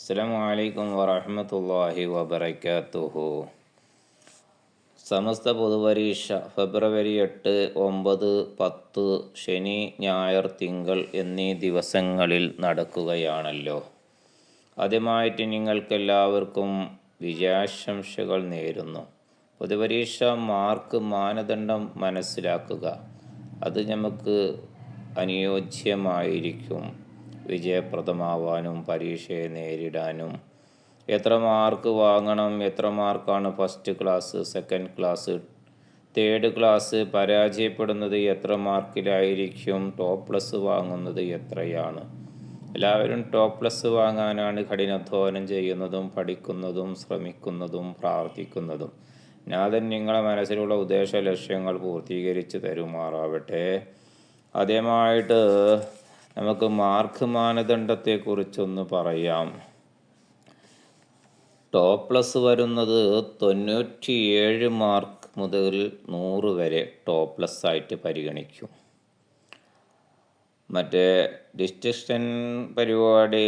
അസ്സലാമു അലൈക്കും വറഹ്മത്തുള്ളാഹി വബറകാതുഹു. സമസ്ത പൊതുപരീക്ഷ ഫെബ്രുവരി 8, 9, 10 ശനി, ഞായർ, തിങ്കൾ എന്നീ ദിവസങ്ങളിൽ നടക്കുകയാണല്ലോ. ആദ്യമായിട്ട് നിങ്ങൾക്കെല്ലാവർക്കും വിജയാശംസകൾ നേരുന്നു. പൊതുപരീക്ഷ മാർക്ക് മാനദണ്ഡം മനസ്സിലാക്കുക. അത് നമുക്ക് അനുയോജ്യമായിരിക്കും വിജയപ്രദമാവാനും പരീക്ഷയെ നേരിടാനും. എത്ര മാർക്ക് വാങ്ങണം, എത്ര മാർക്കാണ് first class, second class, third class, പരാജയപ്പെടുന്നത് എത്ര മാർക്കിലായിരിക്കും, ടോപ്പ് പ്ലസ് വാങ്ങുന്നത് എത്രയാണ്. എല്ലാവരും ടോപ്പ് പ്ലസ് വാങ്ങാനാണ് കഠിനാധ്വാനം ചെയ്യുന്നതും പഠിക്കുന്നതും ശ്രമിക്കുന്നതും പ്രാർത്ഥിക്കുന്നതും. നാഥൻ നിങ്ങളെ മനസ്സിലുള്ള ഉദ്ദേശ ലക്ഷ്യങ്ങൾ പൂർത്തീകരിച്ച് തരുമാറാവട്ടെ. ആദ്യമായിട്ട് നമുക്ക് മാർക്ക് മാനദണ്ഡത്തെക്കുറിച്ചൊന്ന് പറയാം. ടോപ്പ് പ്ലസ് വരുന്നത് 97 മാർക്ക് മുതൽ 100 വരെ ടോപ്പ് പ്ലസ് ആയിട്ട് പരിഗണിക്കും. മറ്റേ ഡിസ്റ്റിങ്ഷൻ പരിപാടി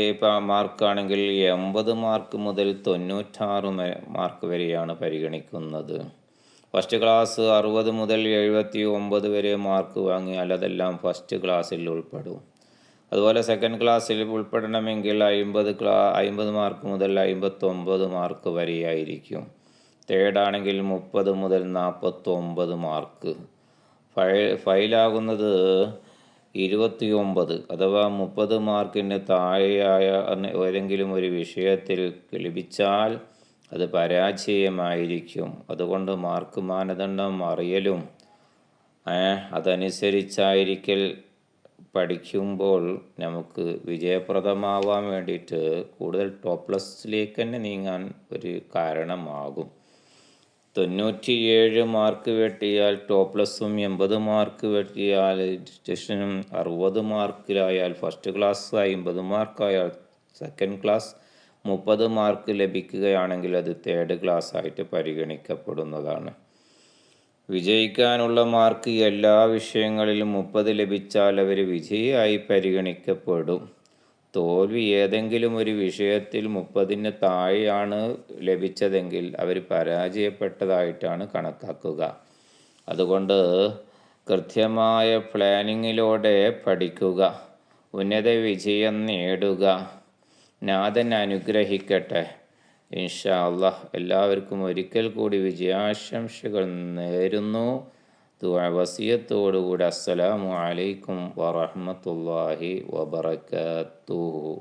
മാർക്കാണെങ്കിൽ 80 മാർക്ക് മുതൽ 96 മാർക്ക് വരെയാണ് പരിഗണിക്കുന്നത്. ഫസ്റ്റ് ക്ലാസ് 60 മുതൽ 79 വരെ മാർക്ക് വാങ്ങിയാൽ അതെല്ലാം ഫസ്റ്റ് ക്ലാസ്സിൽ ഉൾപ്പെടും. അതുപോലെ സെക്കൻഡ് ക്ലാസ്സിൽ ഉൾപ്പെടണമെങ്കിൽ 50 മാർക്ക് മുതൽ 59 മാർക്ക് വരെയായിരിക്കും. തേർഡ് ആണെങ്കിൽ 30 മുതൽ 49 മാർക്ക്. ഫെയിലാകുന്നത് 29 അഥവാ 30 മാർക്കിന് താഴെയായ ഏതെങ്കിലും ഒരു വിഷയത്തിൽ ലഭിച്ചാൽ അത് പരാജയമായിരിക്കും. അതുകൊണ്ട് മാർക്ക് മാനദണ്ഡം അറിയലും അതനുസരിച്ചായിരിക്കൽ പഠിക്കുമ്പോൾ നമുക്ക് വിജയപ്രദമാവാൻ വേണ്ടിയിട്ട് കൂടുതൽ ടോപ്പ് പ്ലസിലേക്ക് തന്നെ നീങ്ങാൻ ഒരു കാരണമാകും. 97 മാർക്ക് വെട്ടിയാൽ ടോപ്പ് പ്ലസും, 80 മാർക്ക് വെട്ടിയാൽ ഡിസ്റ്റിങ്ഷനും, 60 മാർക്കിലായാൽ ഫസ്റ്റ് ക്ലാസ്, 50 മാർക്കായാൽ സെക്കൻഡ് ക്ലാസ്, 30 മാർക്ക് ലഭിക്കുകയാണെങ്കിൽ അത് തേർഡ് ക്ലാസ് ആയിട്ട് പരിഗണിക്കപ്പെടുന്നതാണ്. വിജയിക്കാനുള്ള മാർക്ക് എല്ലാ വിഷയങ്ങളിലും 30 ലഭിച്ചാൽ അവർ വിജയിയായി പരിഗണിക്കപ്പെടും. തോൽവി ഏതെങ്കിലും ഒരു വിഷയത്തിൽ 30-ന് താഴെയാണ് ലഭിച്ചതെങ്കിൽ അവർ പരാജയപ്പെട്ടതായിട്ടാണ് കണക്കാക്കുക. അതുകൊണ്ട് കൃത്യമായ പ്ലാനിങ്ങിലൂടെ പഠിക്കുക, ഉന്നത വിജയം നേടുക. നാഥൻ അനുഗ്രഹിക്കട്ടെ. ഇൻഷാ അല്ലാഹ്. എല്ലാവർക്കും ഒരിക്കൽ കൂടി വിജയാശംസകൾ നേരുന്നു. വസിയത്തോടുകൂടി അസ്സലാമു അലൈക്കും വറഹ്മത്തുള്ളാഹി വബറകാതുഹു.